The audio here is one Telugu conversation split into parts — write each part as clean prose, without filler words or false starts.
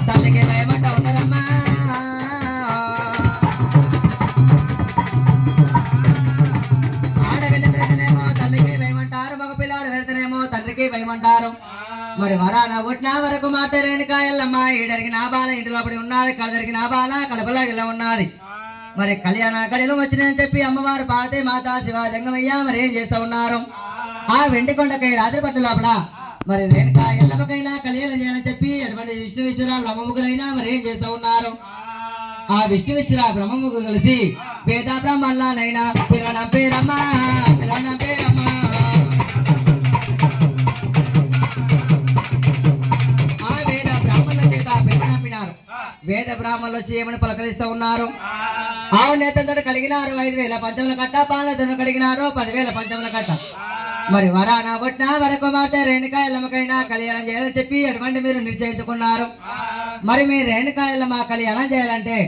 తల్లికి భయమంట ఉండరమ్మా. ఆడపిల్ల పెడితేనేమో తల్లికి భయమంటారు, మగ పిల్లాడు పెడితేనేమో తండ్రికి భయమంటారు. మరి వరాన ఒట్లా వరకు మాట రేణుకా ఎల్లమ్మ ఈడరికి నా బాల ఇంటి లోపడి ఉన్నది, కడదరికి నా బాల కడపలా ఇలా ఉన్నది. మరి కళ్యాణ కడిలో వచ్చినాయని చెప్పి అమ్మవారు పార్వతీ మాత శివ జంగమయ్య మరి ఏం చేస్తా ఉన్నారు? ఆ వెండి కొండకై రాత్రి పట్టు లోపల మరి రేణుకా ఎల్లమ్మకైనా కళ్యాణం చేయాలని చెప్పి అటువంటి విష్ణు విశ్వర బ్రహ్మముఖులైనా మరి ఏం చేస్తా ఉన్నారు? ఆ విష్ణు విశ్వర బ్రహ్మముఖులు కలిసి వేద బ్రహ్మల్లానైనా పిల్లనం పేరమ్మా పిల్లనం పేరమ్మా వేద బ్రాహ్మణులు వచ్చి ఏమని పలకరిస్తూ ఉన్నారు? ఆవు నేతంతో కడిగినారు 5,000 పంచముల కట్ట, పాలతో కడిగినారు 10,000 పంచముల కట్ట. మరి వరాన ఒట్టిన వరకు మాట రేణుకా ఎల్లమ్మకైనా కళ్యాణం చేయాలని చెప్పి అటువంటి మీరు నిశ్చయించుకున్నారు. మరి మీ రేణుకా ఎల్లమ్మ కళ్యాణం చేయాలంటే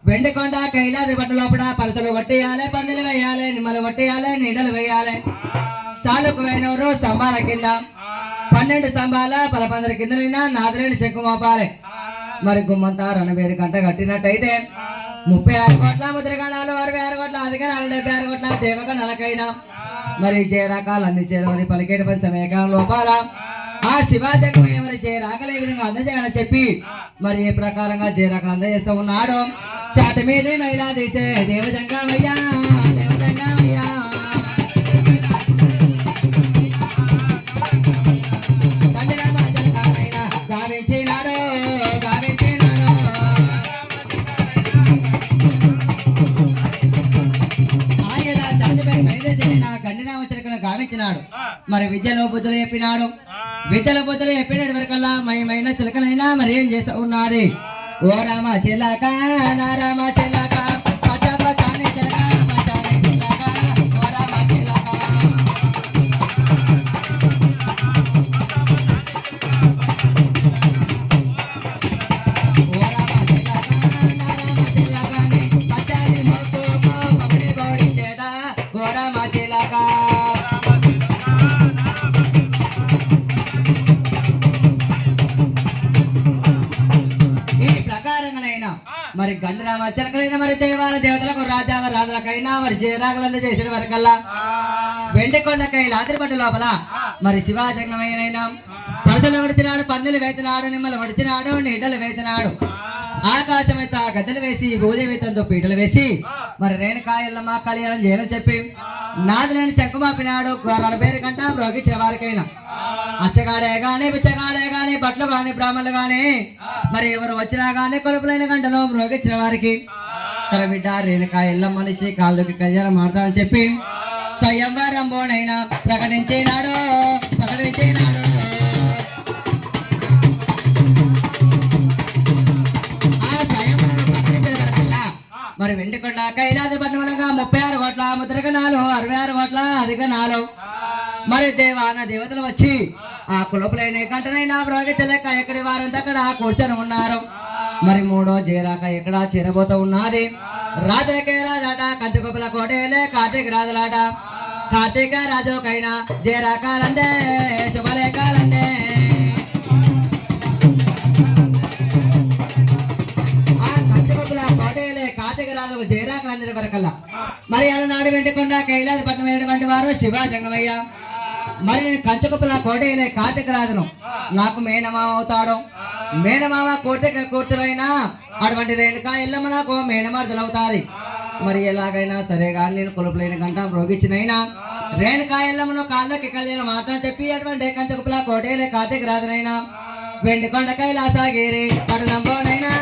వెండికొండ కైలాద్రి పట్టు లోపల పలతలు కొట్టేయాలి, పందులు వేయాలి, నిమ్మలు కొట్టేయాలి, నీడలు వేయాలి. సాలుకు వేయనూరు స్తంభాల కింద 12 స్తంభాల 11 కిందనైనా నాదులేని శంకు మోపాలి. మరి గుమ్మంతా 2,000 గంట కట్టినట్టయితే 36 కోట్ల ముద్రగణాలు 66 కోట్ల అధికారాలు 76 కోట్ల దేవక నలకైనా మరి జయ రకాలు అందించేది పలికేటువంటి సమయకాలం లోపాల ఆ శివాజకమయ్య మరి జయ రాకలు ఏ విధంగా అందజేయాలని చెప్పి మరి ఏ ప్రకారంగా జయ రకాలు అందజేస్తూ ఉన్నాడు. చాటి మీద మహిళా తీసే దేవజంగమయ్యా దేవజంగమయ్యా గావించినాడు గావించినాడు. మరి విద్యలో బుద్ధులు చెప్పినాడు. విద్యలో బుద్ధులు చెప్పినటి వరకల్లా మయమైన చిలకలైనా మరి ఏం చేస్తూ ఉన్నది? ఓ రామ చిలక నా రామ చిలక మరి గండరామ చిలకలైన మరి దేవాల దేవతలకు రాజావ రాజులకైనా మరి జయరాగలంద చేసిన వరకల్లా వెండికొండకై లాత్రి పట్టు లోపల మరి శివాజంగమైనా పరదలు వడిచినాడు, పందులు వేతనాడు, నిమ్మలు వడిచినాడు, నీడలు వేతనాడు. ఆకాశమైతే ఆ గద్దెలు వేసి భూదేవితంతో పీటలు వేసి మరి రేణుకా ఎల్లమ్మ కళ్యాణం చేయాలని చెప్పి నాదులేని శంకుమాపినాడు. 40 గంట మ్రోగించిన వారికైనా అచ్చగాడే గాని బిచ్చగాడే గాని బట్లు గాని బ్రాహ్మణులు గాని మరి ఎవరు వచ్చినా గాని కొడుకులైన గంటలో మ్రోగించిన వారికి తన బిడ్డ రేణుకా ఎల్లమ్మనిచ్చి కాళ్ళకి కళ్యాణం ఆడతామని చెప్పి స్వయంవరంబోనైనా ప్రకటించినాడు. మరి వెండికొండ కైలాస పట్టణంగా 36 కోట్ల ముద్రగణాలు 66 కోట్ల అధికనాలు మరి దేవాన దేవతలు వచ్చి ఆ కులపులైన గంటనైనా మ్రోగించలేక ఎక్కడి వారంతా అక్కడ కూర్చొని ఉన్నారు. మరి 3వ జయరాక ఎక్కడ చేరబోతూ ఉన్నది? రాజులకే రాజాట కంచుకొప్పుల కోటేలే కార్తీక రాజులాట. కార్తీక రాజుకైనా జయరాకాలండే శుభలేఖాలండే జయరాకలందరి వరకల్లా మరి అలనాడు వెండికొండ కైలాస పట్టణమైనటువంటి వారు శివ జంగమయ్య. మరి నేను కంచుకుప్పల కోటేలే కార్తీక రాజును నాకు మేనమామ అవుతాడు. మేనమామ కోటెక కూతురైనా అటువంటి రేణుకా ఎల్లమ్మ నాకు మేనమార్దలు అవుతాది. మరి ఎలాగైనా సరే కానీ నేను కొలుపులైన గంట మ్రోగించినైనా రేణుకా ఎల్లమ్మను కాళ్ళకి కళ్యాణ మాట చెప్పి అటువంటి కంచుకుప్పల కోటేలే కార్తీక రాజునైనా వెండికొండ కైలాసగిరి పట్టణంలోనైనా